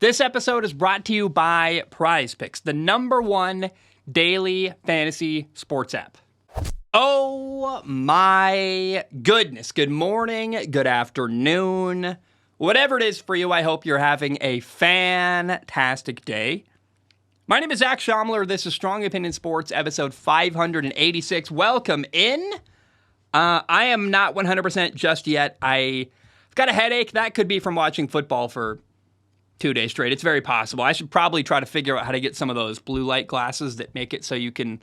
This episode is brought to you by Prize Picks, the #1 daily fantasy sports app. Oh my goodness. Good morning, good afternoon, whatever it is for you. I hope you're having a fantastic day. My name is Zach Schomler. This is Strong Opinion Sports, episode 586. Welcome in. I am not 100% just yet. I've got a headache. That could be from watching football for 2 days straight. It's very possible. I should probably try to figure out how to get some of those blue light glasses that make it so you can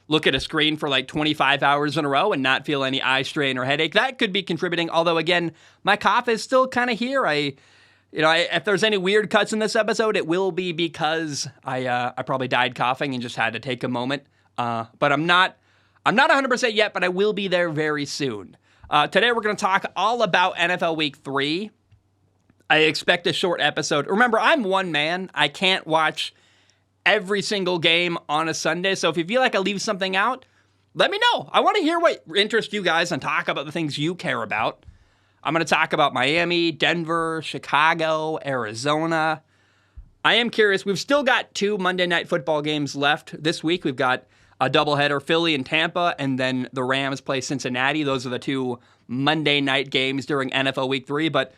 look at a screen for like 25 hours in a row and not feel any eye strain or headache. That could be contributing. Although, again, my cough is still kind of here. If there's any weird cuts in this episode, it will be because I probably died coughing and just had to take a moment. But I'm not 100% yet, but I will be there very soon. Today we're going to talk all about NFL Week 3. I expect a short episode. Remember, I'm one man. I can't watch every single game on a Sunday. So if you feel like I leave something out, let me know. I want to hear what interests you guys and talk about the things you care about. I'm going to talk about Miami, Denver, Chicago, Arizona. I am curious. We've still got 2 Monday Night Football games left this week. We've got a doubleheader, Philly and Tampa, and then the Rams play Cincinnati. Those are the 2 Monday night games during NFL Week 3. But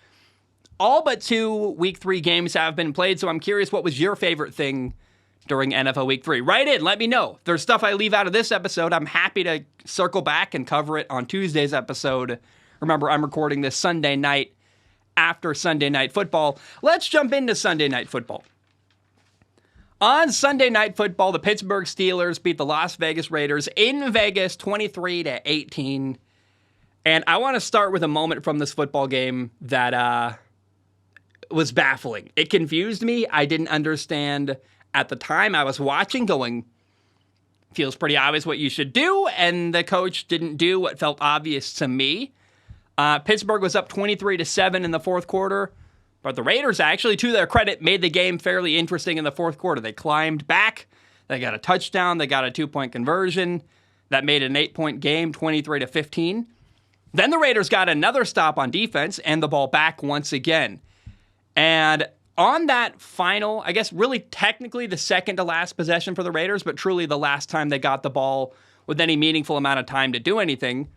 all but 2 Week 3 games have been played, so I'm curious, what was your favorite thing during NFL Week 3? Write in, let me know. If there's stuff I leave out of this episode, I'm happy to circle back and cover it on Tuesday's episode. Remember, I'm recording this Sunday night after Sunday Night Football. Let's jump into Sunday Night Football. On Sunday Night Football, the Pittsburgh Steelers beat the Las Vegas Raiders in Vegas 23-18. And I want to start with a moment from this football game that was baffling. It confused me. I didn't understand at the time. I was watching going, feels pretty obvious what you should do, and the coach didn't do what felt obvious to me. Pittsburgh was up 23-7 in the fourth quarter, but the Raiders actually, to their credit, made the game fairly interesting in the fourth quarter. They climbed back. They got a touchdown. They got a 2-point conversion. That made it an 8-point game, 23-15. Then the Raiders got another stop on defense and the ball back once again. And on that final, I guess really technically the second to last possession for the Raiders, but truly the last time they got the ball with any meaningful amount of time to do anything,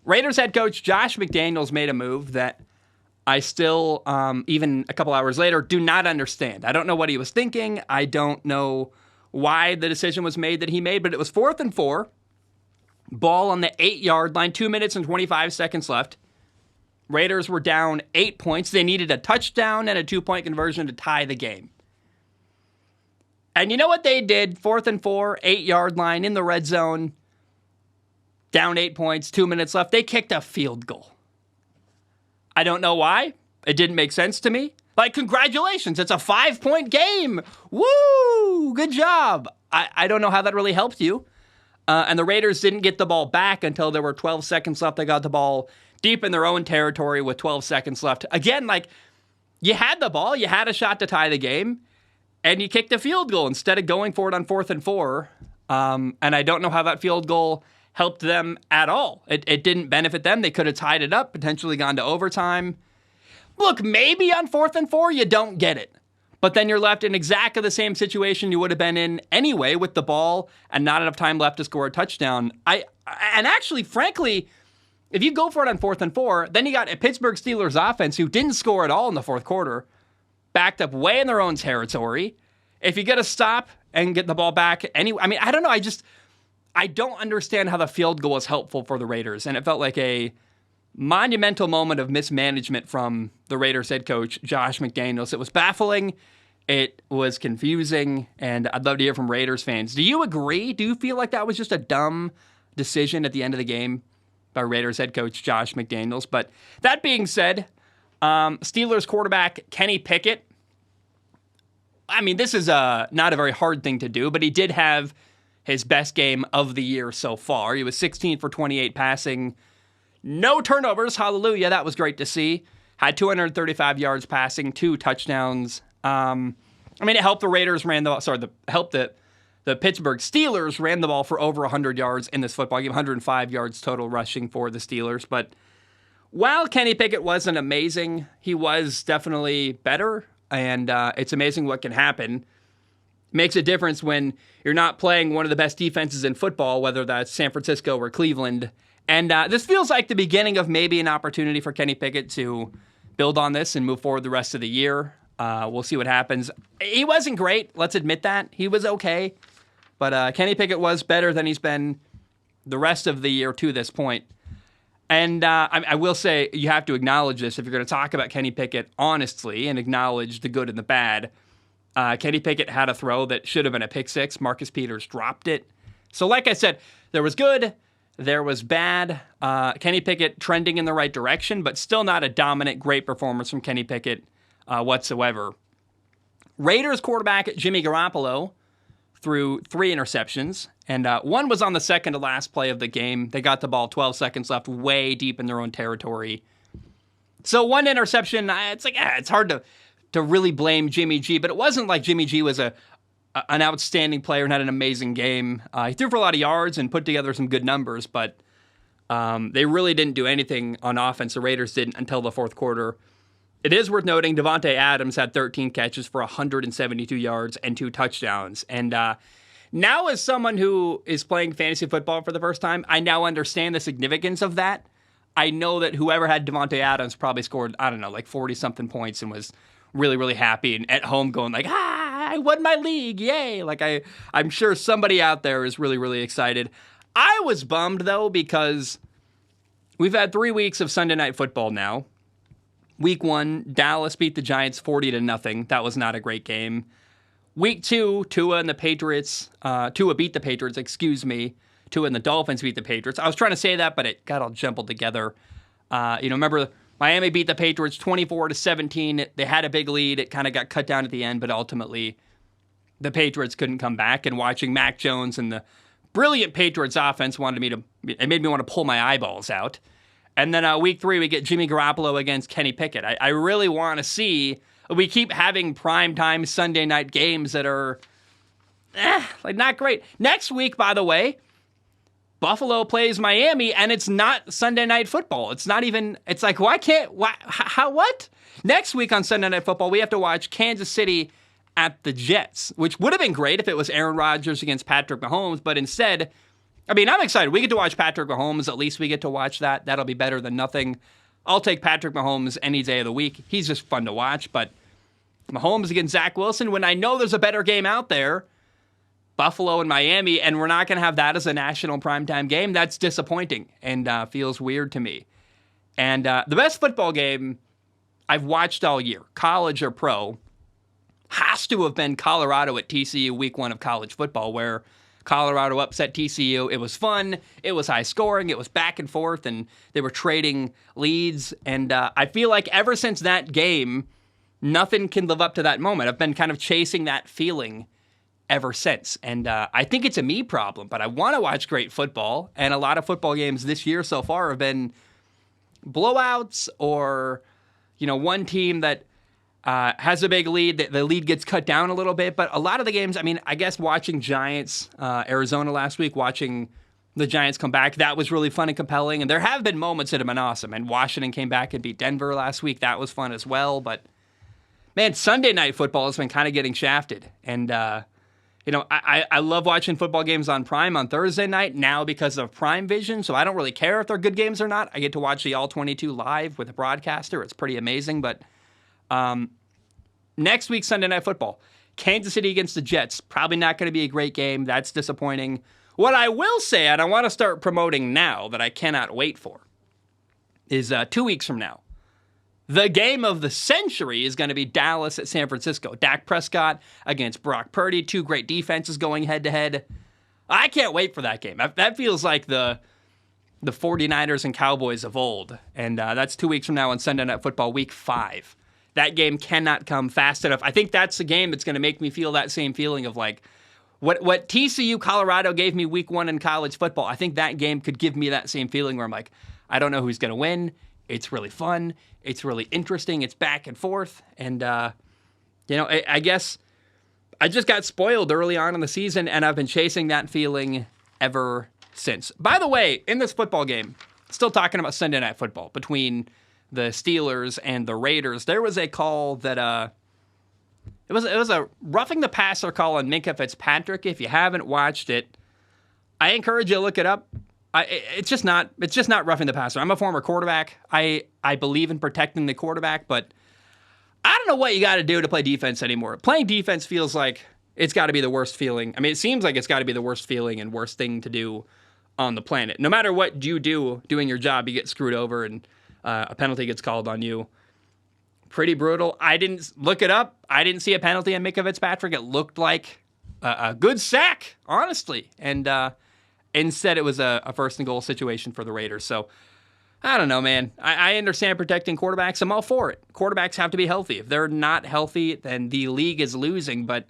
Raiders head coach Josh McDaniels made a move that I still, even a couple hours later, do not understand. I don't know what he was thinking. I don't know why the decision was made that he made, but it was 4th and 4, ball on the 8-yard line, 2 minutes and 25 seconds left. Raiders were down 8 points. They needed a touchdown and a 2-point conversion to tie the game. And you know what they did? 4th and 4, 8-yard line in the red zone, down 8 points, 2 minutes left. They kicked a field goal. I don't know why. It didn't make sense to me. Like, congratulations, it's a 5-point game. Woo! Good job. I don't know how that really helped you. And the Raiders didn't get the ball back until there were 12 seconds left. They got the ball deep in their own territory with 12 seconds left. Again, like, you had the ball, you had a shot to tie the game, and you kicked a field goal instead of going for it on 4th and 4. And I don't know how that field goal helped them at all. It didn't benefit them. They could have tied it up, potentially gone to overtime. Look, maybe on 4th and 4, you don't get it. But then you're left in exactly the same situation you would have been in anyway with the ball and not enough time left to score a touchdown. And actually, frankly, if you go for it on 4th and 4, then you got a Pittsburgh Steelers offense who didn't score at all in the fourth quarter, backed up way in their own territory. If you get a stop and get the ball back anyway, I mean, I don't know. I don't understand how the field goal was helpful for the Raiders, and it felt like a monumental moment of mismanagement from the Raiders head coach, Josh McDaniels. It was baffling. It was confusing, and I'd love to hear from Raiders fans. Do you agree? Do you feel like that was just a dumb decision at the end of the game by Raiders head coach Josh McDaniels? But that being said, Steelers quarterback Kenny Pickett, I mean, this is not a very hard thing to do, but he did have his best game of the year so far. He was 16 for 28 passing. No turnovers. Hallelujah. That was great to see. Had 235 yards passing, 2 touchdowns. I mean, it helped the Raiders helped the Pittsburgh Steelers ran the ball for over 100 yards in this football game, 105 yards total rushing for the Steelers. But while Kenny Pickett wasn't amazing, he was definitely better and it's amazing what can happen. Makes a difference when you're not playing one of the best defenses in football, whether that's San Francisco or Cleveland. And this feels like the beginning of maybe an opportunity for Kenny Pickett to build on this and move forward the rest of the year. We'll see what happens. He wasn't great. Let's admit that. He was okay. But Kenny Pickett was better than he's been the rest of the year to this point. And I will say, you have to acknowledge this if you're going to talk about Kenny Pickett honestly and acknowledge the good and the bad. Kenny Pickett had a throw that should have been a pick six. Marcus Peters dropped it. So like I said, there was good, there was bad. Kenny Pickett trending in the right direction, but still not a dominant, great performance from Kenny Pickett whatsoever. Raiders quarterback Jimmy Garoppolo threw 3 interceptions, and one was on the second to last play of the game. They got the ball 12 seconds left, way deep in their own territory. So one interception, it's hard to really blame Jimmy G, but it wasn't like Jimmy G was an outstanding player and had an amazing game. He threw for a lot of yards and put together some good numbers, but they really didn't do anything on offense. The Raiders didn't until the fourth quarter. It is worth noting Davante Adams had 13 catches for 172 yards and 2 touchdowns. And now as someone who is playing fantasy football for the first time, I now understand the significance of that. I know that whoever had Davante Adams probably scored, 40-something points and was really, really happy and at home going like, I won my league, yay. I'm sure somebody out there is really, really excited. I was bummed, though, because we've had 3 weeks of Sunday Night Football now. Week 1, Dallas beat the Giants 40-0. That was not a great game. Week 2, Tua beat the Patriots, Tua and the Dolphins beat the Patriots. I was trying to say that, but it got all jumbled together. Remember, Miami beat the Patriots 24-17. They had a big lead. It kind of got cut down at the end, but ultimately the Patriots couldn't come back. And watching Mac Jones and the brilliant Patriots offense it made me want to pull my eyeballs out. And then week 3, we get Jimmy Garoppolo against Kenny Pickett. I really want to see. We keep having primetime Sunday night games that are not great. Next week, by the way, Buffalo plays Miami, and it's not Sunday Night Football. It's not even. It's like, what? Next week on Sunday Night Football, we have to watch Kansas City at the Jets, which would have been great if it was Aaron Rodgers against Patrick Mahomes, but instead. I'm excited. We get to watch Patrick Mahomes. At least we get to watch that. That'll be better than nothing. I'll take Patrick Mahomes any day of the week. He's just fun to watch. But Mahomes against Zach Wilson, when I know there's a better game out there, Buffalo and Miami, and we're not going to have that as a national primetime game, that's disappointing and feels weird to me. And the best football game I've watched all year, college or pro, has to have been Colorado at TCU week 1 of college football, where Colorado upset TCU. It was fun. It was high scoring. It was back and forth, and they were trading leads. And I feel like ever since that game, nothing can live up to that moment. I've been kind of chasing that feeling ever since. And I think it's a me problem, but I want to watch great football. And a lot of football games this year so far have been blowouts or, one team that has a big lead. The lead gets cut down a little bit, but a lot of the games, I guess watching Giants, Arizona last week, watching the Giants come back, that was really fun and compelling. And there have been moments that have been awesome. And Washington came back and beat Denver last week. That was fun as well. But, man, Sunday Night Football has been kind of getting shafted. And, I love watching football games on Prime on Thursday night now because of Prime Vision. So I don't really care if they're good games or not. I get to watch the All-22 live with a broadcaster. It's pretty amazing. But next week, Sunday Night Football, Kansas City against the Jets. Probably not going to be a great game. That's disappointing. What I will say, and I want to start promoting now that I cannot wait for, is 2 weeks from now. The game of the century is going to be Dallas at San Francisco. Dak Prescott against Brock Purdy. 2 great defenses going head-to-head. I can't wait for that game. That feels like the 49ers and Cowboys of old. And that's 2 weeks from now on Sunday Night Football, week 5. That game cannot come fast enough. I think that's the game that's going to make me feel that same feeling of like what TCU Colorado gave me week 1 in college football. I think that game could give me that same feeling where I'm like, I don't know who's going to win. It's really fun. It's really interesting. It's back and forth. And, I guess I just got spoiled early on in the season, and I've been chasing that feeling ever since. By the way, in this football game, still talking about Sunday Night Football, between the Steelers and the Raiders, there was a call that It was a roughing the passer call on Minkah Fitzpatrick. If you haven't watched it, I encourage you to look it up. It's just not roughing the passer. I'm a former quarterback. I believe in protecting the quarterback, but I don't know what you got to do to play defense anymore. Playing defense feels like it's got to be the worst feeling. I mean, it seems like it's got to be the worst feeling and worst thing to do on the planet. No matter what you do doing your job, you get screwed over and a penalty gets called on you. Pretty brutal. I didn't look it up. I didn't see a penalty on Minkah Fitzpatrick. It looked like a good sack, honestly. And instead, it was a first and goal situation for the Raiders. So, I don't know, man. I understand protecting quarterbacks. I'm all for it. Quarterbacks have to be healthy. If they're not healthy, then the league is losing. But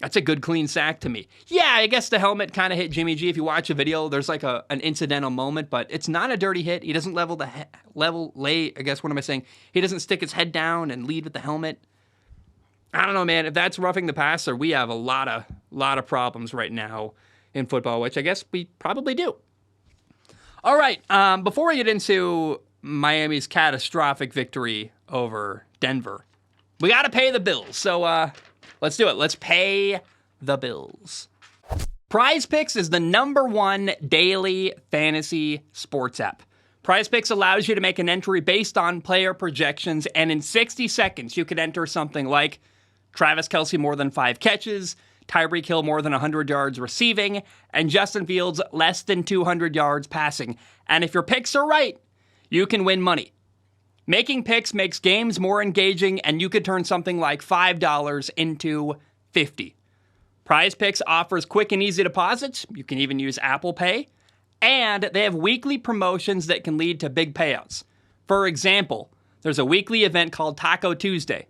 that's a good, clean sack to me. Yeah, I guess the helmet kind of hit Jimmy G. If you watch a video, there's like an incidental moment, but it's not a dirty hit. He doesn't He doesn't stick his head down and lead with the helmet. I don't know, man. If that's roughing the passer, we have a lot of problems right now in football, which I guess we probably do. All right, before we get into Miami's catastrophic victory over Denver, we got to pay the bills. So let's do it. Let's pay the bills. Prize Picks is the #1 daily fantasy sports app. Prize Picks allows you to make an entry based on player projections, and in 60 seconds, you could enter something like Travis Kelce more than 5 catches, Tyreek Hill more than 100 yards receiving, and Justin Fields less than 200 yards passing. And if your picks are right, you can win money. Making picks makes games more engaging, and you could turn something like $5 into $50. Prize Picks offers quick and easy deposits. You can even use Apple Pay. And they have weekly promotions that can lead to big payouts. For example, there's a weekly event called Taco Tuesday.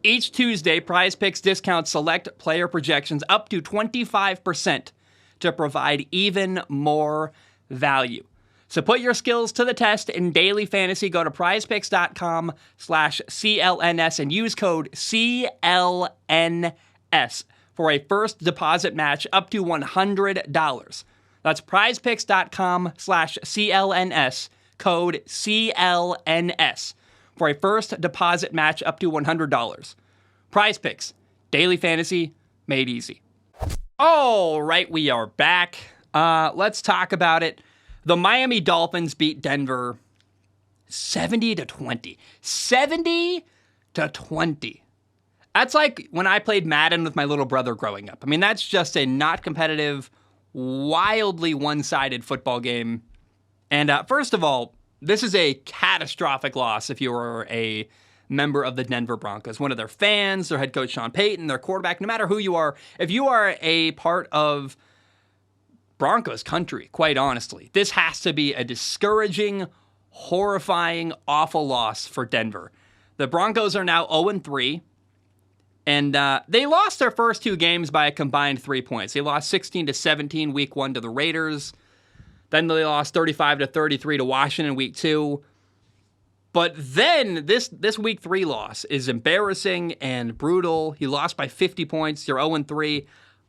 Each Tuesday, Prize Picks discounts select player projections up to 25% to provide even more value. So put your skills to the test in daily fantasy. Go to prizepicks.com/CLNS and use code CLNS for a first deposit match up to $100. That's prizepicks.com/CLNS, code CLNS for a first deposit match up to $100. Prize Picks, daily fantasy made easy. All right, we are back. Let's talk about it. The Miami Dolphins beat Denver 70-20. 70-20. That's like when I played Madden with my little brother growing up. I mean, that's just a not competitive, wildly one-sided football game. And first of all, this is a catastrophic loss if you were a member of the Denver Broncos. One of their fans, their head coach Sean Payton, their quarterback, no matter who you are, if you are a part of Broncos country, quite honestly, this has to be a discouraging, horrifying, awful loss for Denver. The Broncos are now 0-3, and they lost their first 2 games by a combined 3 points. They lost 16-17 week 1 to the Raiders. Then they lost 35-33 to Washington week 2. But then this week 3 loss is embarrassing and brutal. He lost by 50 points. You're 0-3.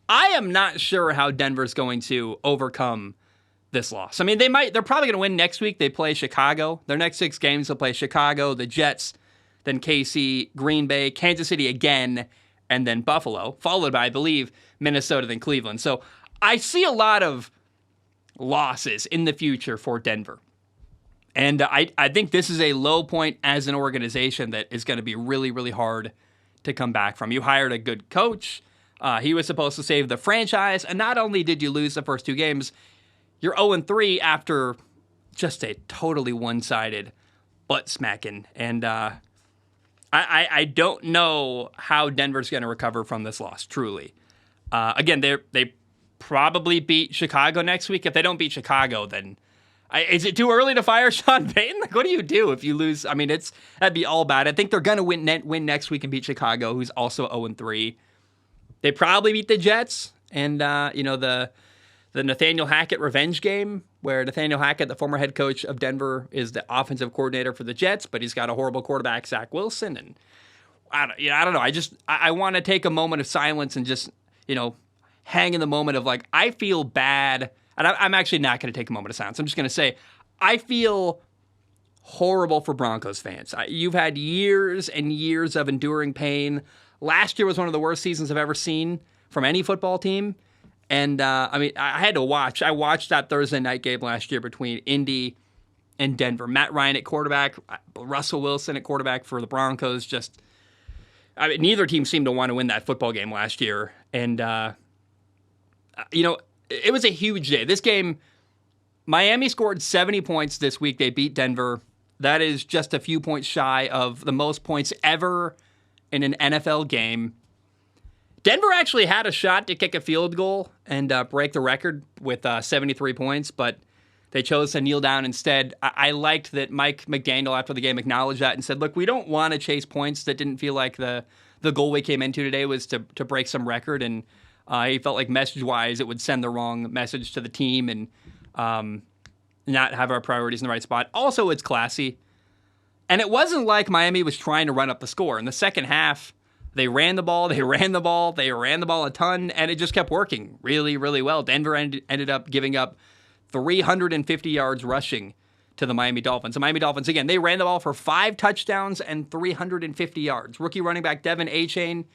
I am not sure how Denver's going to overcome this loss. I mean, they're probably going to win next week. They play Chicago. Their next 6 games, they'll play Chicago, the Jets, then KC, Green Bay, Kansas City again, and then Buffalo, followed by, I believe, Minnesota, then Cleveland. So I see a lot of losses in the future for Denver. And I think this is a low point as an organization that is going to be really, really hard to come back from. You hired a good coach. He was supposed to save the franchise. And not only did you lose the first 2 games, you're 0-3 after just a totally one-sided butt smacking. And I don't know how Denver's going to recover from this loss, truly. Again, they probably beat Chicago next week. If they don't beat Chicago, then is it too early to fire Sean Payton? Like, what do you do if you lose? I mean, that'd be all bad. I think they're going to win next week and beat Chicago, who's also 0-3. They probably beat the Jets, and the Nathaniel Hackett revenge game, where Nathaniel Hackett, the former head coach of Denver, is the offensive coordinator for the Jets, but he's got a horrible quarterback, Zach Wilson, and I don't know. I want to take a moment of silence and just hang in the moment of like, I feel bad. And I'm actually not going to take a moment of silence. I'm just going to say, I feel horrible for Broncos fans. You've had years and years of enduring pain, Last year was one of the worst seasons I've ever seen from any football team. And, I had to watch. I watched that Thursday night game last year between Indy and Denver. Matt Ryan at quarterback, Russell Wilson at quarterback for the Broncos. Neither team seemed to want to win that football game last year. And, it was a huge day. This game, Miami scored 70 points this week. They beat Denver. That is just a few points shy of the most points ever in an NFL game. Denver actually had a shot to kick a field goal and break the record with 73 points, but they chose to kneel down instead. I liked that Mike McDaniel, after the game, acknowledged that and said, look, we don't want to chase points. That didn't feel like the goal we came into today was to break some record, and he felt like message-wise it would send the wrong message to the team and not have our priorities in the right spot. Also, it's classy. And it wasn't like Miami was trying to run up the score. In the second half, they ran the ball a ton, and it just kept working really, really well. Denver ended up giving up 350 yards rushing to the Miami Dolphins. The Miami Dolphins, again, they ran the ball for 5 touchdowns and 350 yards. Rookie running back Devin Achane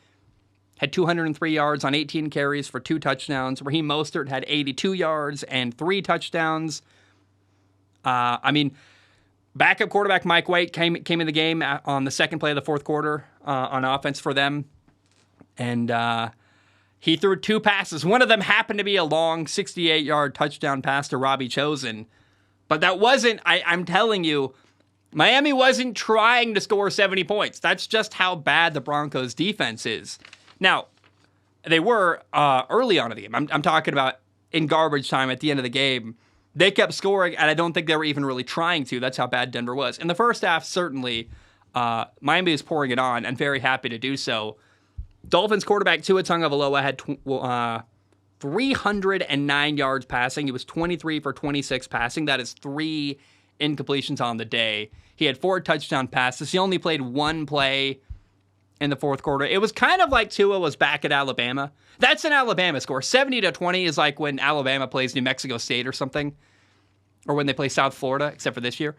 had 203 yards on 18 carries for 2 touchdowns. Raheem Mostert had 82 yards and 3 touchdowns. Backup quarterback Mike White came in the game on the second play of the fourth quarter on offense for them. And he threw 2 passes. One of them happened to be a long 68-yard touchdown pass to Robbie Chosen. But that wasn't, I'm telling you, Miami wasn't trying to score 70 points. That's just how bad the Broncos' defense is. Now, they were early on in the game. I'm talking about in garbage time at the end of the game. They kept scoring, and I don't think they were even really trying to. That's how bad Denver was. In the first half, certainly, Miami is pouring it on, and very happy to do so. Dolphins quarterback Tua Tagovailoa had 309 yards passing. He was 23 for 26 passing. That is 3 incompletions on the day. He had 4 touchdown passes. He only played 1 play in the fourth quarter. It was kind of like Tua was back at Alabama. That's an Alabama score. 70-20 is like when Alabama plays New Mexico State or something, or when they play South Florida, except for this year.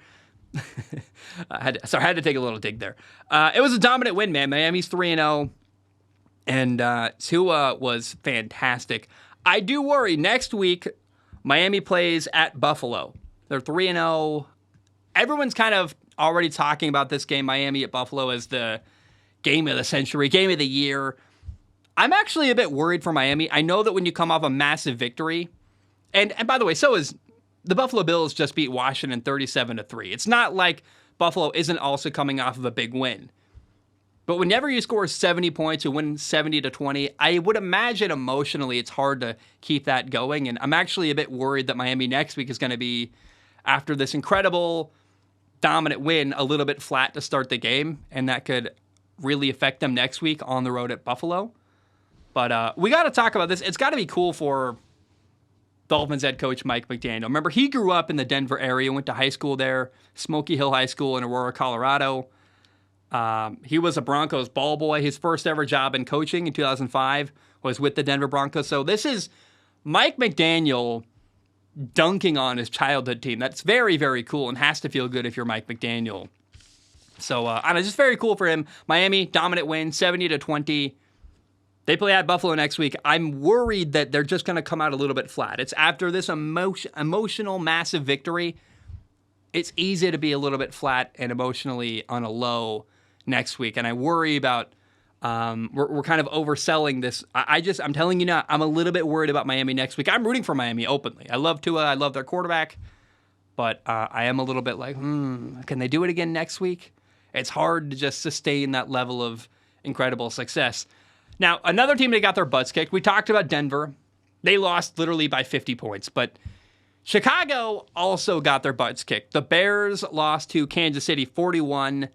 I had to take a little dig there. It was a dominant win, man. Miami's 3-0, and Tua was fantastic. I do worry. Next week, Miami plays at Buffalo. They're 3-0. Everyone's kind of already talking about this game, Miami at Buffalo, as the game of the century, game of the year. I'm actually a bit worried for Miami. I know that when you come off a massive victory, and by the way, so is the Buffalo Bills just beat Washington 37-3. It's not like Buffalo isn't also coming off of a big win. But whenever you score 70 points, you win 70-20, I would imagine emotionally it's hard to keep that going. And I'm actually a bit worried that Miami next week is going to be, after this incredible dominant win, a little bit flat to start the game. And that could really affect them next week on the road at Buffalo. But we got to talk about this. It's got to be cool for Dolphins head coach Mike McDaniel. Remember, he grew up in the Denver area, went to high school there, Smoky Hill High School in Aurora, Colorado. He was a Broncos ball boy. His first ever job in coaching in 2005 was with the Denver Broncos. So this is Mike McDaniel dunking on his childhood team. That's very, very cool and has to feel good if you're Mike McDaniel. So just very cool for him. Miami, dominant win, 70-20. They play at Buffalo next week. I'm worried that they're just going to come out a little bit flat. It's after this emotional, massive victory. It's easy to be a little bit flat and emotionally on a low next week. And I worry about we're kind of overselling this. I'm telling you now, I'm a little bit worried about Miami next week. I'm rooting for Miami openly. I love Tua. I love their quarterback. But I am a little bit like, can they do it again next week? It's hard to just sustain that level of incredible success. Now, another team that got their butts kicked, we talked about Denver. They lost literally by 50 points, but Chicago also got their butts kicked. The Bears lost to Kansas City 41-10.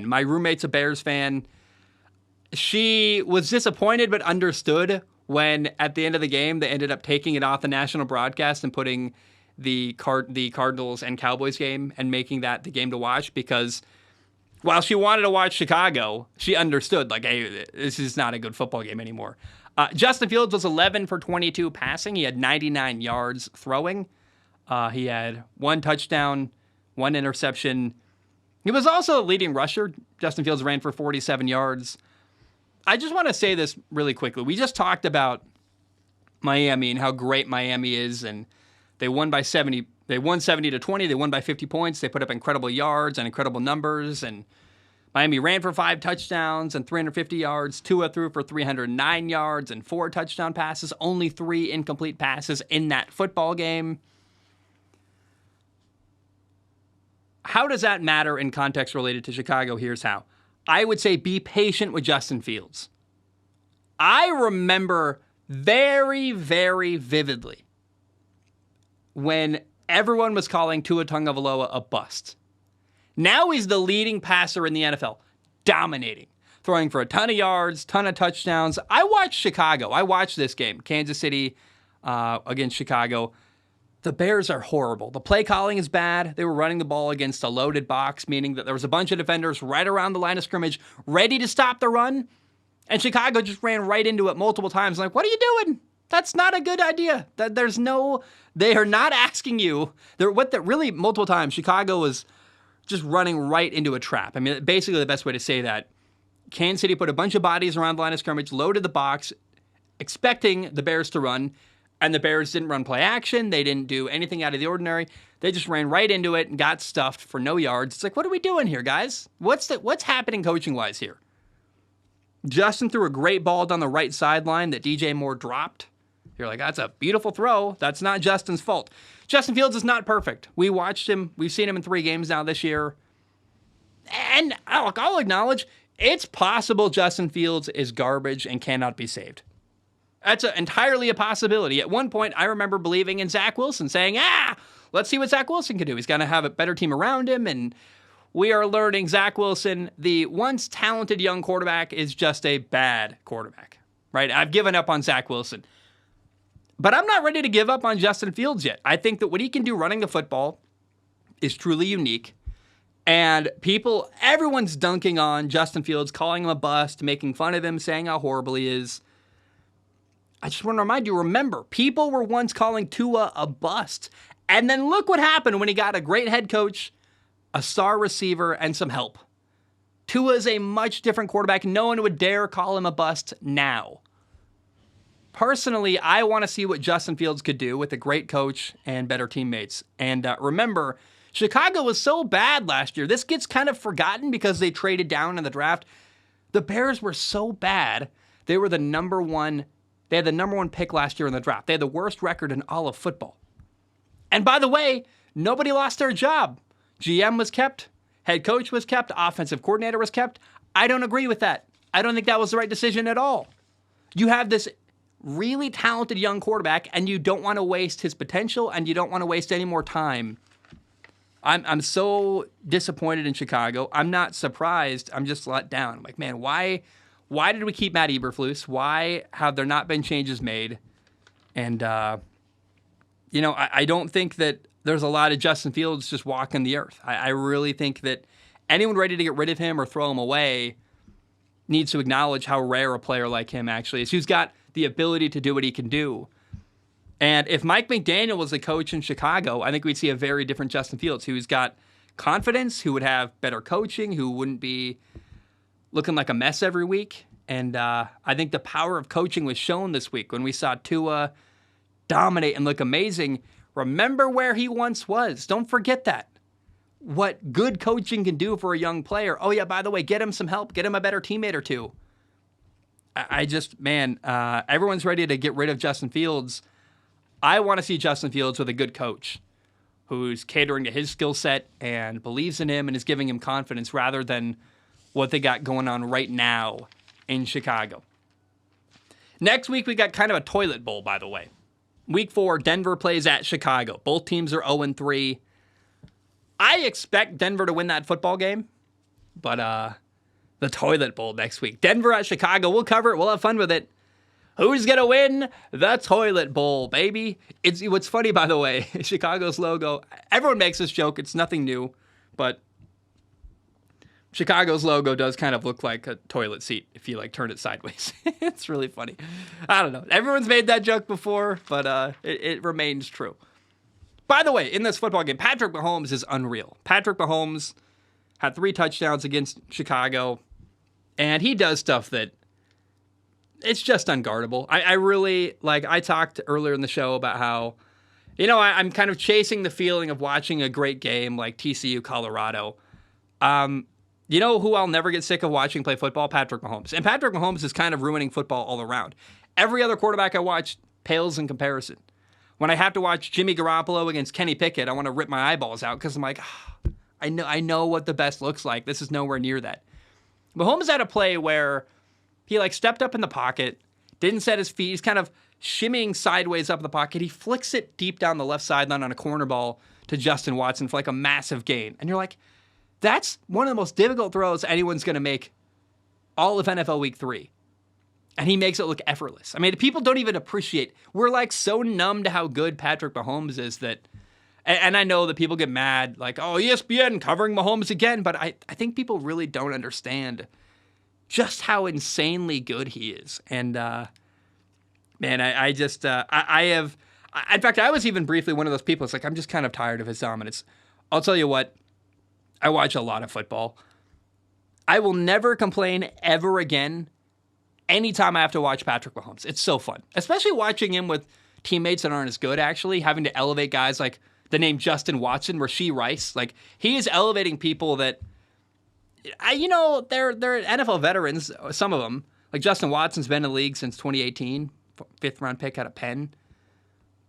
My roommate's a Bears fan. She was disappointed but understood when, at the end of the game, they ended up taking it off the national broadcast and putting the Cardinals and Cowboys game and making that the game to watch, because while she wanted to watch Chicago, she understood, like, hey, this is not a good football game anymore. Justin Fields was 11 for 22 passing. He had 99 yards throwing. He had 1 touchdown, 1 interception. He was also a leading rusher. Justin Fields ran for 47 yards. I just want to say this really quickly. We just talked about Miami and how great Miami is, and they won by 70. They won 70-20. They won by 50 points. They put up incredible yards and incredible numbers, and Miami ran for 5 touchdowns and 350 yards. Tua threw for 309 yards and 4 touchdown passes. Only 3 incomplete passes in that football game. How does that matter in context related to Chicago? Here's how. I would say be patient with Justin Fields. I remember very, very vividly when everyone was calling Tua Tagovailoa a bust. Now he's the leading passer in the NFL, dominating, throwing for a ton of yards, ton of touchdowns. I watched Chicago. I watched this game, Kansas City against Chicago. The Bears are horrible. The play calling is bad. They were running the ball against a loaded box, meaning that there was a bunch of defenders right around the line of scrimmage ready to stop the run. And Chicago just ran right into it multiple times. Like, what are you doing? That's not a good idea. They are not asking you. Really multiple times, Chicago was just running right into a trap. I mean, basically the best way to say that. Kansas City put a bunch of bodies around the line of scrimmage, loaded the box, expecting the Bears to run, and the Bears didn't run play action. They didn't do anything out of the ordinary. They just ran right into it and got stuffed for no yards. It's like, what are we doing here, guys? What's happening coaching-wise here? Justin threw a great ball down the right sideline that DJ Moore dropped. You're like, that's a beautiful throw. That's not Justin's fault. Justin Fields is not perfect. We watched him. We've seen him in 3 games now this year. And I'll acknowledge, it's possible Justin Fields is garbage and cannot be saved. That's entirely a possibility. At one point, I remember believing in Zach Wilson, saying, let's see what Zach Wilson can do. He's going to have a better team around him, and we are learning Zach Wilson, the once talented young quarterback, is just a bad quarterback, right? I've given up on Zach Wilson. But I'm not ready to give up on Justin Fields yet. I think that what he can do running the football is truly unique. And everyone's dunking on Justin Fields, calling him a bust, making fun of him, saying how horrible he is. I just want to remind you, remember, people were once calling Tua a bust. And then look what happened when he got a great head coach, a star receiver, and some help. Tua is a much different quarterback. No one would dare call him a bust now. Personally, I want to see what Justin Fields could do with a great coach and better teammates. And remember, Chicago was so bad last year. This gets kind of forgotten because they traded down in the draft. The Bears were so bad. They were the number one. They had the number 1 pick last year in the draft. They had the worst record in all of football. And by the way, nobody lost their job. GM was kept. Head coach was kept. Offensive coordinator was kept. I don't agree with that. I don't think that was the right decision at all. You have this really talented young quarterback, and you don't want to waste his potential, and you don't want to waste any more time. I'm so disappointed in Chicago. I'm not surprised. I'm just let down. I'm like, man, why did we keep Matt Eberflus? Why have there not been changes made? And, I don't think that there's a lot of Justin Fields just walking the earth. I really think that anyone ready to get rid of him or throw him away needs to acknowledge how rare a player like him actually is, who's got the ability to do what he can do. And if Mike McDaniel was the coach in Chicago, I think we'd see a very different Justin Fields, who's got confidence, who would have better coaching, who wouldn't be looking like a mess every week. And I think the power of coaching was shown this week when we saw Tua dominate and look amazing. Remember where he once was. Don't forget that. What good coaching can do for a young player. Oh, yeah, by the way, get him some help. Get him a better teammate or two. Everyone's ready to get rid of Justin Fields. I want to see Justin Fields with a good coach who's catering to his skill set and believes in him and is giving him confidence rather than what they got going on right now in Chicago. Next week, we got kind of a toilet bowl, by the way. Week 4, Denver plays at Chicago. Both teams are 0-3. I expect Denver to win that football game, but the toilet bowl next week. Denver at Chicago. We'll cover it. We'll have fun with it. Who's going to win? The toilet bowl, baby. What's funny, by the way, Chicago's logo, everyone makes this joke. It's nothing new, but Chicago's logo does kind of look like a toilet seat if you turn it sideways. It's really funny. I don't know. Everyone's made that joke before, but it remains true. By the way, in this football game, Patrick Mahomes is unreal. Patrick Mahomes had 3 touchdowns against Chicago, and he does stuff that it's just unguardable. I really, like, I talked earlier in the show about how, I'm kind of chasing the feeling of watching a great game like TCU Colorado. You know who I'll never get sick of watching play football? Patrick Mahomes. And Patrick Mahomes is kind of ruining football all around. Every other quarterback I watch pales in comparison. When I have to watch Jimmy Garoppolo against Kenny Pickett, I want to rip my eyeballs out because I'm like, I know what the best looks like. This is nowhere near that. Mahomes had a play where he stepped up in the pocket, didn't set his feet. He's kind of shimmying sideways up in the pocket. He flicks it deep down the left sideline on a corner ball to Justin Watson for a massive gain. And you're like, that's one of the most difficult throws anyone's going to make all of NFL Week 3. And he makes it look effortless. I mean, people don't even appreciate. We're so numb to how good Patrick Mahomes is that, and I know that people get mad, oh, ESPN covering Mahomes again, but I think people really don't understand just how insanely good he is. And, man, I just, I have, in fact, I was even briefly one of those people. It's I'm just kind of tired of his dominance. I'll tell you what, I watch a lot of football. I will never complain ever again anytime I have to watch Patrick Mahomes. It's so fun, especially watching him with teammates that aren't as good, actually, having to elevate guys like the name Justin Watson, Rashee Rice. He is elevating people that, they're NFL veterans, some of them. Justin Watson's been in the league since 2018, fifth-round pick out of Penn.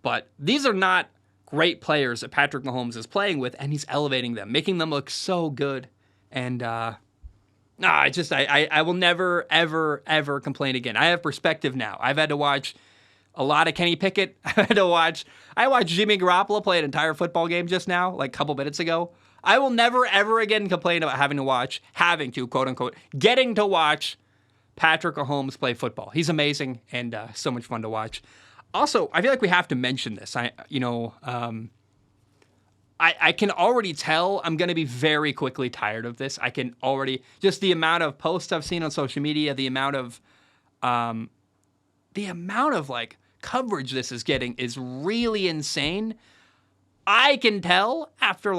But these are not great players that Patrick Mahomes is playing with, and he's elevating them, making them look so good. And, I will never, ever, ever complain again. I have perspective now. I've had to watch a lot of Kenny Pickett. I watched Jimmy Garoppolo play an entire football game just now, a couple minutes ago. I will never, ever again complain about quote unquote, getting to watch Patrick Mahomes play football. He's amazing and so much fun to watch. Also, I feel like we have to mention this. I can already tell I'm going to be very quickly tired of this. I can already, just the amount of posts I've seen on social media, the amount of coverage this is getting is really insane. I can tell after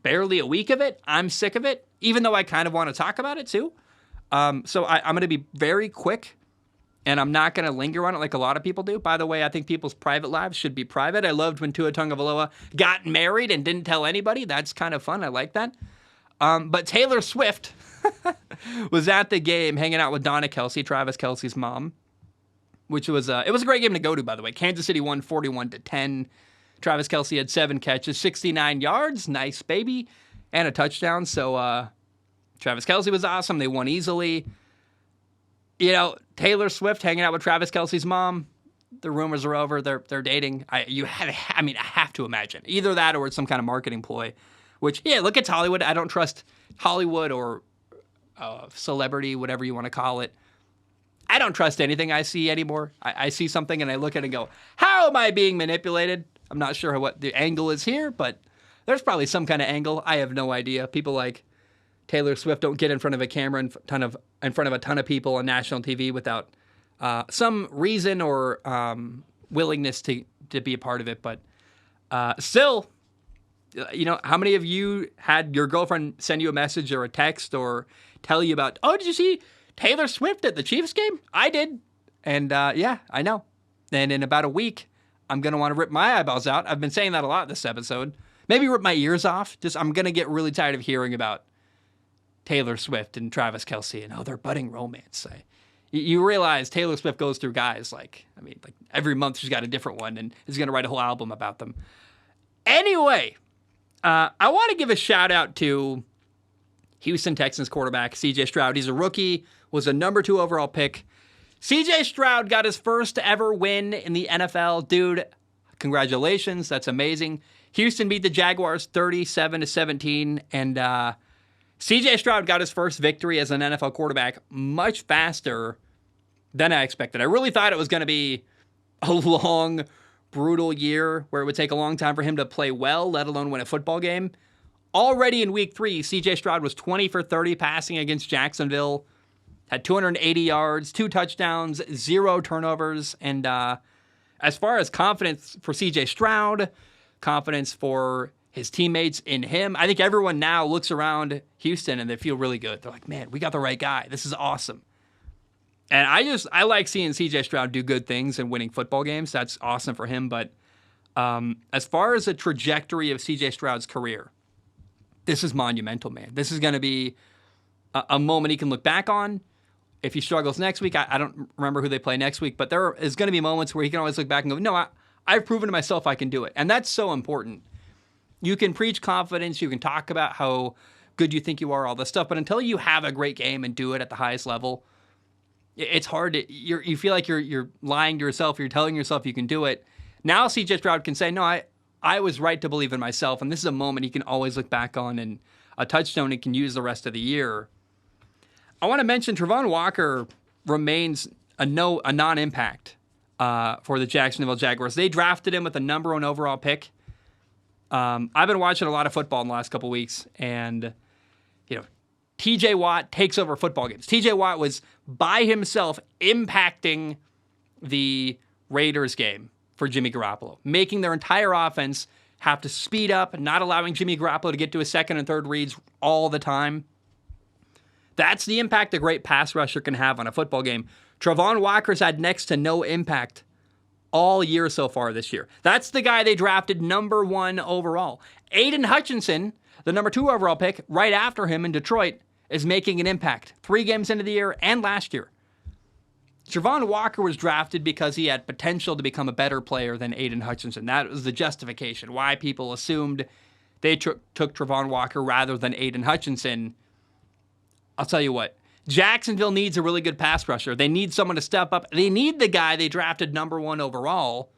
barely a week of it, I'm sick of it, even though I kind of want to talk about it too. So I'm going to be very quick. And I'm not going to linger on it like a lot of people do. By the way, I think people's private lives should be private. I loved when Tua Tagovailoa got married and didn't tell anybody. That's kind of fun. I like that. But Taylor Swift was at the game hanging out with Donna Kelce, Travis Kelce's mom, which was it was a great game to go to, by the way. Kansas City won 41-10. Travis Kelce had 7 catches, 69 yards. Nice, baby. And a touchdown. So Travis Kelce was awesome. They won easily. Taylor Swift hanging out with Travis Kelce's mom. The rumors are over. They're dating. I have to imagine either that or it's some kind of marketing ploy. Which, look, it's Hollywood. I don't trust Hollywood or celebrity, whatever you want to call it. I don't trust anything I see anymore. I see something and I look at it and go, "How am I being manipulated?" I'm not sure what the angle is here, but there's probably some kind of angle. I have no idea. People like Taylor Swift don't get in front of a camera in front of a ton of people on national TV without some reason or willingness to be a part of it. But still, how many of you had your girlfriend send you a message or a text or tell you about, "Oh, did you see Taylor Swift at the Chiefs game?" I did. And yeah, I know. And in about a week, I'm going to want to rip my eyeballs out. I've been saying that a lot this episode. Maybe rip my ears off. I'm going to get really tired of hearing about Taylor Swift and Travis Kelce and their budding romance. You realize Taylor Swift goes through guys every month she's got a different one and is going to write a whole album about them. Anyway, I want to give a shout out to Houston Texans quarterback CJ Stroud. He's a rookie, was a number 2 overall pick. CJ Stroud got his first ever win in the NFL. Dude, congratulations. That's amazing. Houston beat the Jaguars 37-17 and CJ Stroud got his first victory as an NFL quarterback much faster than I expected. I really thought it was going to be a long, brutal year where it would take a long time for him to play well, let alone win a football game. Already in week 3, CJ Stroud was 20 for 30 passing against Jacksonville, had 280 yards, 2 touchdowns, 0 turnovers. And as far as confidence for CJ Stroud, confidence for his teammates in him, I think everyone now looks around Houston and they feel really good. They're like, "Man, we got the right guy. This is awesome." And I like seeing CJ Stroud do good things and winning football games. That's awesome for him. But as far as the trajectory of CJ Stroud's career, this is monumental, man. This is going to be a moment he can look back on. If he struggles next week, I don't remember who they play next week, but there is going to be moments where he can always look back and go, no, I've proven to myself I can do it. And that's so important. You can preach confidence. You can talk about how good you think you are, all this stuff. But until you have a great game and do it at the highest level, it's hard to, you feel like you're lying to yourself. You're telling yourself you can do it. Now CJ Stroud can say, no, I was right to believe in myself. And this is a moment he can always look back on and a touchstone he can use the rest of the year. I want to mention Travon Walker remains a non-impact for the Jacksonville Jaguars. They drafted him with the number 1 overall pick. I've been watching a lot of football in the last couple weeks, and TJ Watt takes over football games. TJ Watt was by himself impacting the Raiders game for Jimmy Garoppolo, making their entire offense have to speed up, not allowing Jimmy Garoppolo to get to his second and third reads all the time. That's the impact a great pass rusher can have on a football game. Travon Walker's had next to no impact all year so far this year. That's the guy they drafted number 1 overall. Aiden Hutchinson, the number 2 overall pick, right after him in Detroit, is making an impact 3 games into the year and last year. Travon Walker was drafted because he had potential to become a better player than Aiden Hutchinson. That was the justification, why people assumed they took Travon Walker rather than Aiden Hutchinson. I'll tell you what, Jacksonville needs a really good pass rusher. They need someone to step up. They need the guy they drafted number 1 overall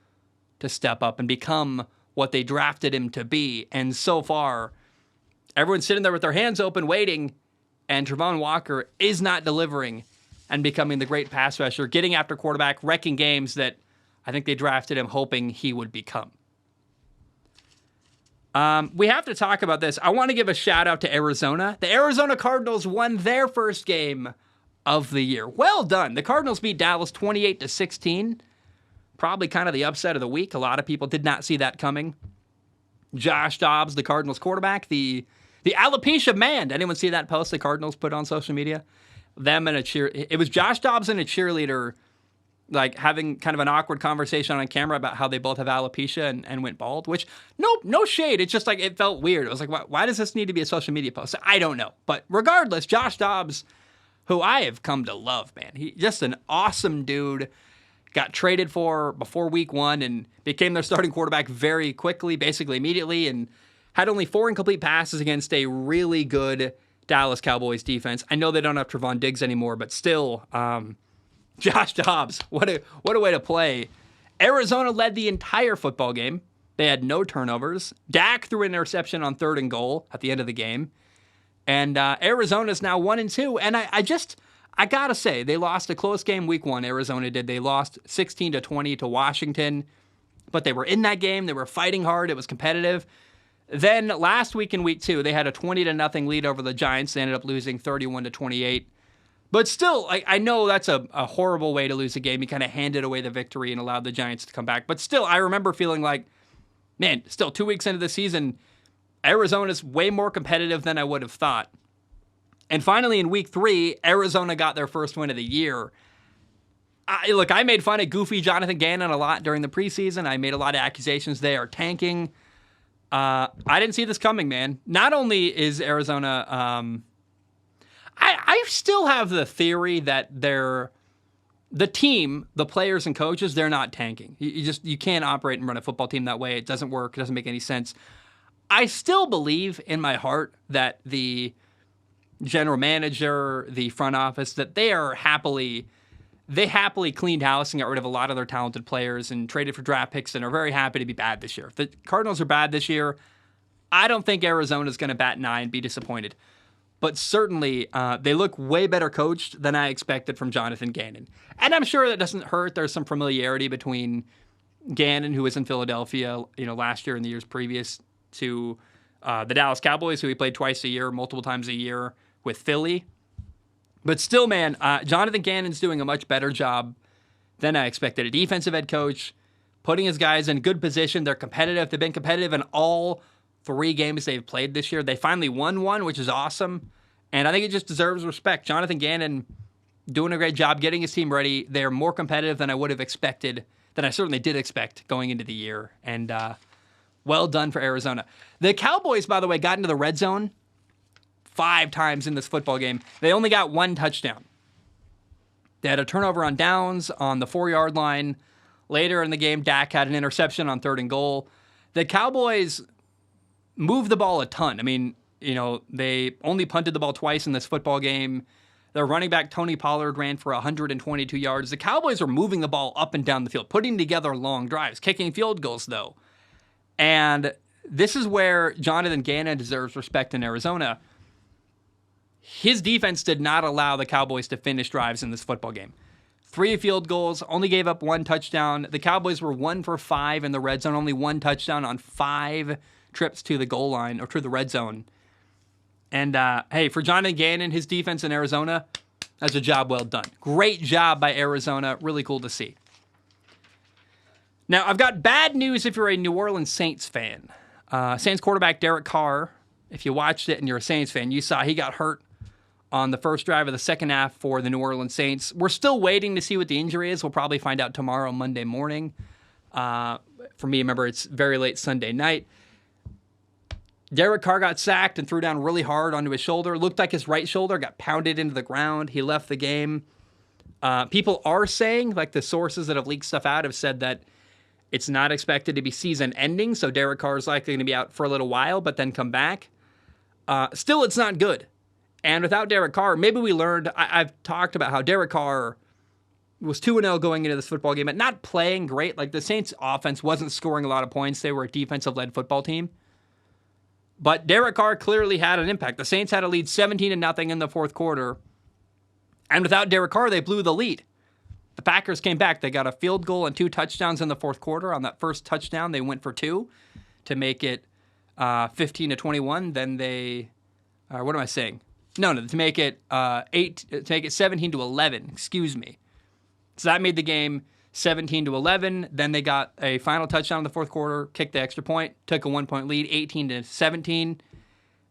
to step up and become what they drafted him to be. And so far, everyone's sitting there with their hands open waiting, and Travon Walker is not delivering and becoming the great pass rusher, getting after quarterback, wrecking games that I think they drafted him hoping he would become. We have to talk about this. I want to give a shout out to Arizona. The Arizona Cardinals won their first game of the year. Well done. The Cardinals beat Dallas 28-16. Probably kind of the upset of the week. A lot of people did not see that coming. Josh Dobbs, the Cardinals quarterback, the alopecia man. Did anyone see that post the Cardinals put on social media? It was Josh Dobbs and a cheerleader like having kind of an awkward conversation on camera about how they both have alopecia and went bald, which no shade. It's just like, it felt weird. It was like, why does this need to be a social media post? I don't know. But regardless, Josh Dobbs, who I have come to love, man. He just an awesome dude. Got traded for before week 1 and became their starting quarterback very quickly, basically immediately, and had only 4 incomplete passes against a really good Dallas Cowboys defense. I know they don't have Trevon Diggs anymore, but still, Josh Dobbs, what a way to play. Arizona led the entire football game. They had no turnovers. Dak threw an interception on 3rd and goal at the end of the game. And Arizona's now 1-2. And I got to say, they lost a close game week 1, Arizona did. They lost 16-20 to Washington. But they were in that game. They were fighting hard. It was competitive. Then last week in week 2, they had a 20-0 lead over the Giants. They ended up losing 31-28. But still, I know that's a horrible way to lose a game. You kind of handed away the victory and allowed the Giants to come back. But still, I remember feeling like, man, still 2 weeks into the season, Arizona's way more competitive than I would have thought. And finally, in week 3, Arizona got their first win of the year. I made fun of goofy Jonathan Gannon a lot during the preseason. I made a lot of accusations they are tanking. I didn't see this coming, man. Not only is Arizona... I still have the theory that the team, the players and coaches, they're not tanking. You can't operate and run a football team that way. It doesn't work. It doesn't make any sense. I still believe in my heart that the general manager, the front office, that they happily cleaned house and got rid of a lot of their talented players and traded for draft picks and are very happy to be bad this year. If the Cardinals are bad this year, I don't think Arizona's going to bat an eye and be disappointed. But certainly, they look way better coached than I expected from Jonathan Gannon. And I'm sure that doesn't hurt. There's some familiarity between Gannon, who was in Philadelphia, last year and the years previous, to the Dallas Cowboys, who he played twice a year, multiple times a year with Philly. But still, man, Jonathan Gannon's doing a much better job than I expected. A defensive head coach, putting his guys in good position. They're competitive. They've been competitive in all 3 games they've played this year. They finally won one, which is awesome. And I think it just deserves respect. Jonathan Gannon doing a great job getting his team ready. They're more competitive than I would have expected, than I certainly did expect going into the year. And well done for Arizona. The Cowboys, by the way, got into the red zone 5 times in this football game. They only got 1 touchdown. They had a turnover on downs on the 4-yard line. Later in the game, Dak had an interception on 3rd and goal. The Cowboys moved the ball a ton. I mean, they only punted the ball twice in this football game. Their running back, Tony Pollard, ran for 122 yards. The Cowboys were moving the ball up and down the field, putting together long drives, kicking field goals, though. And this is where Jonathan Gannon deserves respect in Arizona. His defense did not allow the Cowboys to finish drives in this football game. 3 field goals, only gave up 1 touchdown. The Cowboys were 1 for 5 in the red zone, only 1 touchdown on 5 trips to the goal line or to the red zone. And hey, for Jonathan Gannon, his defense in Arizona, that's a job well done. Great job by Arizona. Really cool to see. Now, I've got bad news if you're a New Orleans Saints fan. Saints quarterback Derek Carr, if you watched it and you're a Saints fan, you saw he got hurt on the first drive of the second half for the New Orleans Saints. We're still waiting to see what the injury is. We'll probably find out tomorrow, Monday morning. For me, remember, it's very late Sunday night. Derek Carr got sacked and threw down really hard onto his shoulder. Looked like his right shoulder got pounded into the ground. He left the game. People are saying, like the sources that have leaked stuff out have said that it's not expected to be season ending, so Derek Carr is likely going to be out for a little while, but then come back. Still, it's not good. And without Derek Carr, maybe we learned, I've talked about how Derek Carr was 2-0 going into this football game, but not playing great. Like the Saints offense wasn't scoring a lot of points. They were a defensive-led football team. But Derek Carr clearly had an impact. The Saints had a lead 17-0 in the fourth quarter. And without Derek Carr, they blew the lead. The Packers came back. They got a field goal and 2 touchdowns in the fourth quarter. On that first touchdown, they went for 2 to make it 15-21. Then they, what am I saying? No, to make it 17-11. Excuse me. So that made the game 17-11. Then they got a final touchdown in the fourth quarter, kicked the extra point, took a 1-point lead, 18-17.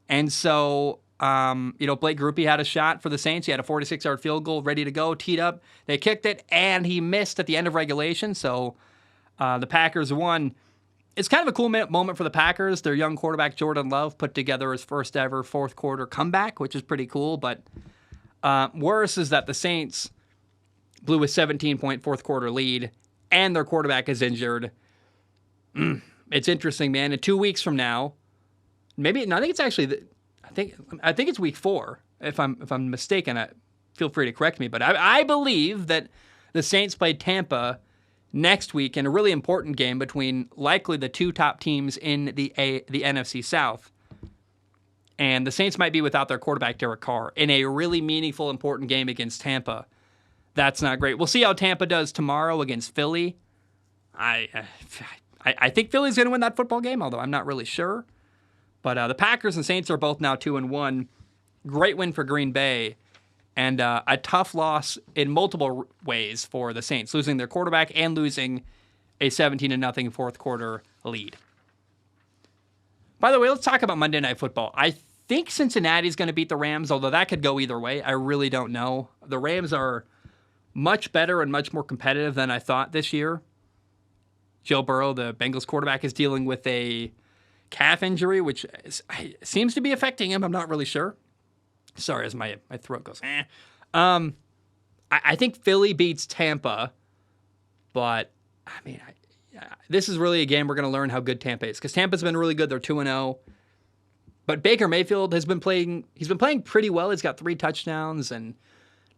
And so, Blake Grupe had a shot for the Saints. He had a 46-yard field goal ready to go, teed up. They kicked it, and he missed at the end of regulation. So the Packers won. It's kind of a cool moment for the Packers. Their young quarterback, Jordan Love, put together his first ever fourth quarter comeback, which is pretty cool. But worse is that the Saints blew a 17-point fourth quarter lead, and their quarterback is injured. It's interesting, man. In 2 weeks from now, I think it's actually, I think it's week 4. If I'm mistaken, feel free to correct me. But I believe that the Saints play Tampa next week in a really important game between likely the 2 top teams in the NFC South. And the Saints might be without their quarterback, Derek Carr, in a really meaningful, important game against Tampa. That's not great. We'll see how Tampa does tomorrow against Philly. I think Philly's going to win that football game, although I'm not really sure. But the Packers and Saints are both now 2-1. Great win for Green Bay. And a tough loss in multiple ways for the Saints, losing their quarterback and losing a 17-0 fourth quarter lead. By the way, let's talk about Monday Night Football. I think Cincinnati's going to beat the Rams, although that could go either way. I really don't know. The Rams are much better and much more competitive than I thought this year. Joe Burrow, the Bengals quarterback, is dealing with a calf injury, which seems to be affecting him. I'm not really sure. Sorry, as my throat goes. I think Philly beats Tampa, but I mean, this is really a game we're going to learn how good Tampa is, because Tampa's been really good. They're 2-0, but Baker Mayfield has been playing. He's been playing pretty well. He's got 3 touchdowns and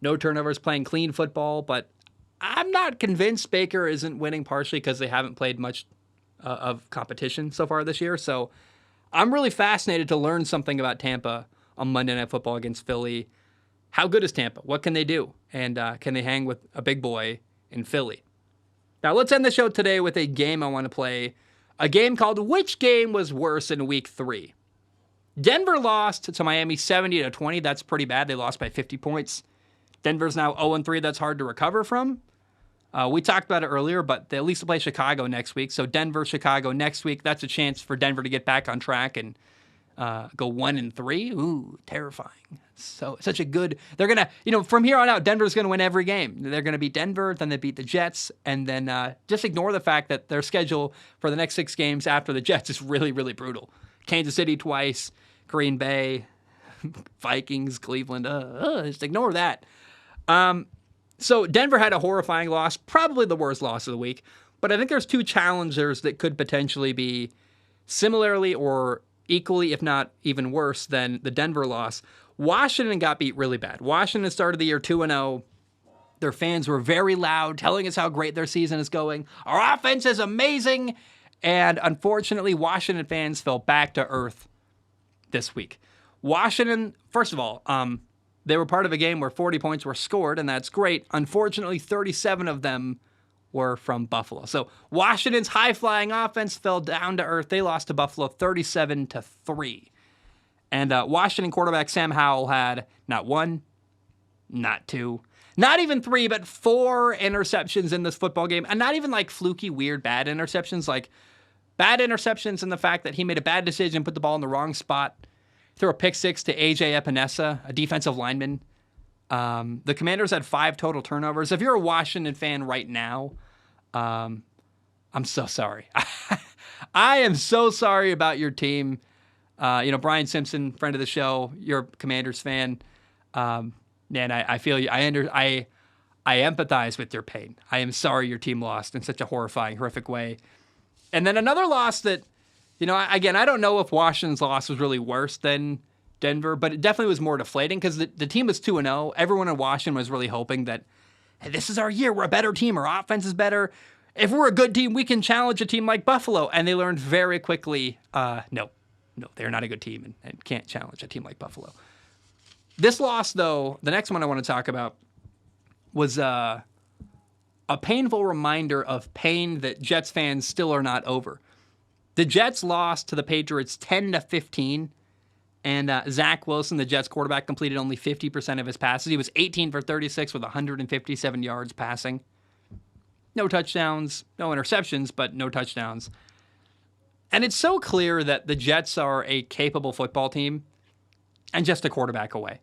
no turnovers, playing clean football. But I'm not convinced Baker isn't winning, partially because they haven't played much of competition so far this year. So I'm really fascinated to learn something about Tampa on Monday Night Football against Philly. How good is Tampa? What can they do? And can they hang with a big boy in Philly? Now, let's end the show today with a game I want to play. A game called Which Game Was Worse in Week 3? Denver lost to Miami 70-20. That's pretty bad. They lost by 50 points. Denver's now 0-3. That's hard to recover from. We talked about it earlier, but they at least play Chicago next week. So Denver, Chicago next week. That's a chance for Denver to get back on track and go 1-3. Ooh, terrifying. So such a good. They're gonna, from here on out, Denver's gonna win every game. They're gonna beat Denver, then they beat the Jets, and then just ignore the fact that their schedule for the next 6 games after the Jets is really, really brutal. Kansas City twice, Green Bay, Vikings, Cleveland. Just ignore that. So Denver had a horrifying loss, probably the worst loss of the week. But I think there's 2 challengers that could potentially be similarly or equally, if not even worse, than the Denver loss. Washington got beat really bad. Washington started the year 2-0. Their fans were very loud, telling us how great their season is going. Our offense is amazing. And unfortunately, Washington fans fell back to earth this week. Washington, first of all, they were part of a game where 40 points were scored, and that's great. Unfortunately, 37 of them were from Buffalo. So Washington's high-flying offense fell down to earth. They lost to Buffalo 37-3. And Washington quarterback Sam Howell had not 1, not 2, not even 3, but 4 interceptions in this football game. And not even like fluky, weird, bad interceptions. Like bad interceptions in the fact that he made a bad decision, put the ball in the wrong spot, threw a pick 6 to AJ Epinesa, a defensive lineman. The Commanders had 5 total turnovers. If you're a Washington fan right now, I'm so sorry. I am so sorry about your team. Brian Simpson, friend of the show, you're a Commanders fan. Man, I feel you. I empathize with your pain. I am sorry your team lost in such a horrifying, horrific way. And then another loss that, again, I don't know if Washington's loss was really worse than Denver, but it definitely was more deflating because the team was 2-0. Everyone in Washington was really hoping that, hey, this is our year. We're a better team. Our offense is better. If we're a good team, we can challenge a team like Buffalo. And they learned very quickly, no, they're not a good team and can't challenge a team like Buffalo. This loss, though, the next one I want to talk about was a painful reminder of pain that Jets fans still are not over. The Jets lost to the Patriots 10-15. And Zach Wilson, the Jets quarterback, completed only 50% of his passes. He was 18 for 36 with 157 yards passing. No touchdowns, no interceptions, but no touchdowns. And it's so clear that the Jets are a capable football team and just a quarterback away.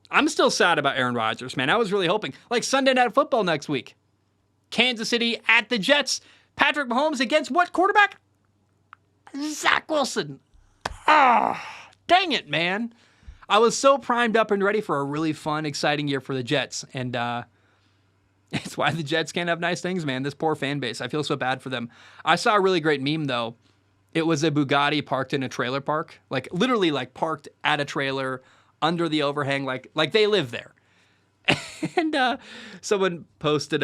I'm still sad about Aaron Rodgers, man. I was really hoping. Like Sunday Night Football next week. Kansas City at the Jets. Patrick Mahomes against what quarterback? Zach Wilson. Dang it, man. I was so primed up and ready for a really fun, exciting year for the Jets. And it's why the Jets can't have nice things, man. This poor fan base. I feel so bad for them. I saw a really great meme, though. It was a Bugatti parked in a trailer park. Like, literally, like, parked at a trailer under the overhang. Like they live there. And someone posted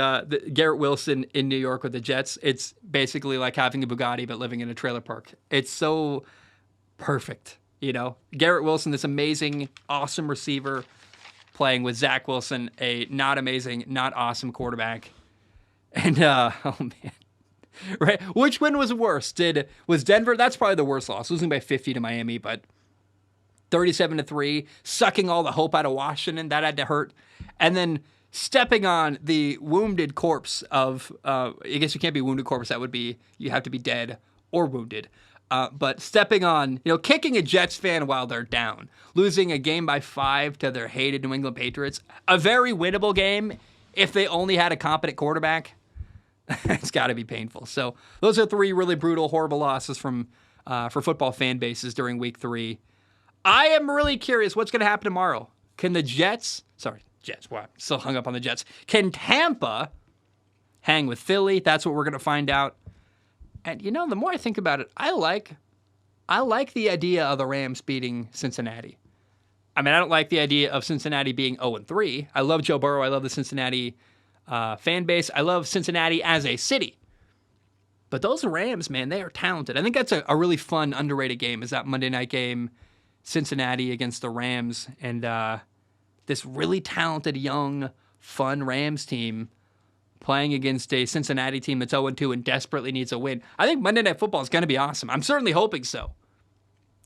Garrett Wilson in New York with the Jets. It's basically like having a Bugatti, but living in a trailer park. It's so perfect, Garrett Wilson, this amazing, awesome receiver, playing with Zach Wilson, a not amazing, not awesome quarterback. And oh man, right? Which one was worse? Was Denver? That's probably the worst loss, losing by 50 to Miami, but 37-3, sucking all the hope out of Washington. That had to hurt, and then stepping on the wounded corpse of. I guess you can't be wounded corpse. That would be you have to be dead or wounded. But stepping on, kicking a Jets fan while they're down, losing a game by 5 to their hated New England Patriots, a very winnable game if they only had a competent quarterback. It's got to be painful. So those are 3 really brutal, horrible losses for football fan bases during Week 3. I am really curious what's going to happen tomorrow. Can the Jets? Wow, still hung up on the Jets. Can Tampa hang with Philly? That's what we're going to find out. And, the more I think about it, I like the idea of the Rams beating Cincinnati. I mean, I don't like the idea of Cincinnati being 0-3. I love Joe Burrow. I love the Cincinnati fan base. I love Cincinnati as a city. But those Rams, man, they are talented. I think that's a really fun, underrated game, is that Monday night game, Cincinnati against the Rams. And this really talented, young, fun Rams team playing against a Cincinnati team that's 0-2 and desperately needs a win. I think Monday Night Football is going to be awesome. I'm certainly hoping so.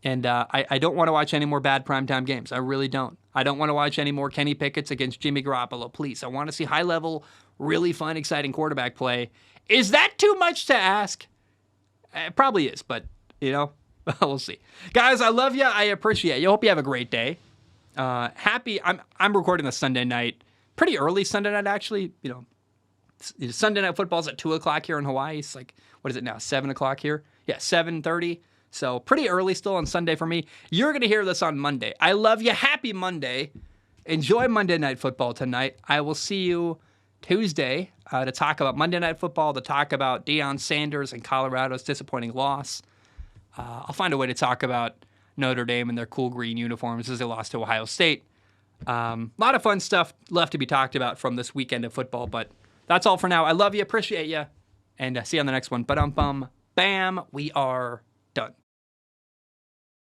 And I don't want to watch any more bad primetime games. I really don't. I don't want to watch any more Kenny Pickett's against Jimmy Garoppolo, please. I want to see high-level, really fun, exciting quarterback play. Is that too much to ask? It probably is, but, We'll see. Guys, I love you. I appreciate you. Hope you have a great day. I'm recording this Sunday night, pretty early Sunday night, actually. Sunday night football's at 2 o'clock here in Hawaii. It's like, what is it now, 7 o'clock here? Yeah, 7:30. So pretty early still on Sunday for me. You're going to hear this on Monday. I love you. Happy Monday. Enjoy Monday Night Football tonight. I will see you Tuesday to talk about Monday Night Football, to talk about Deion Sanders and Colorado's disappointing loss. I'll find a way to talk about Notre Dame and their cool green uniforms as they lost to Ohio State. A lot of fun stuff left to be talked about from this weekend of football, but that's all for now. I love you, appreciate you, and see you on the next one. Ba-dum-bum, bam, we are done.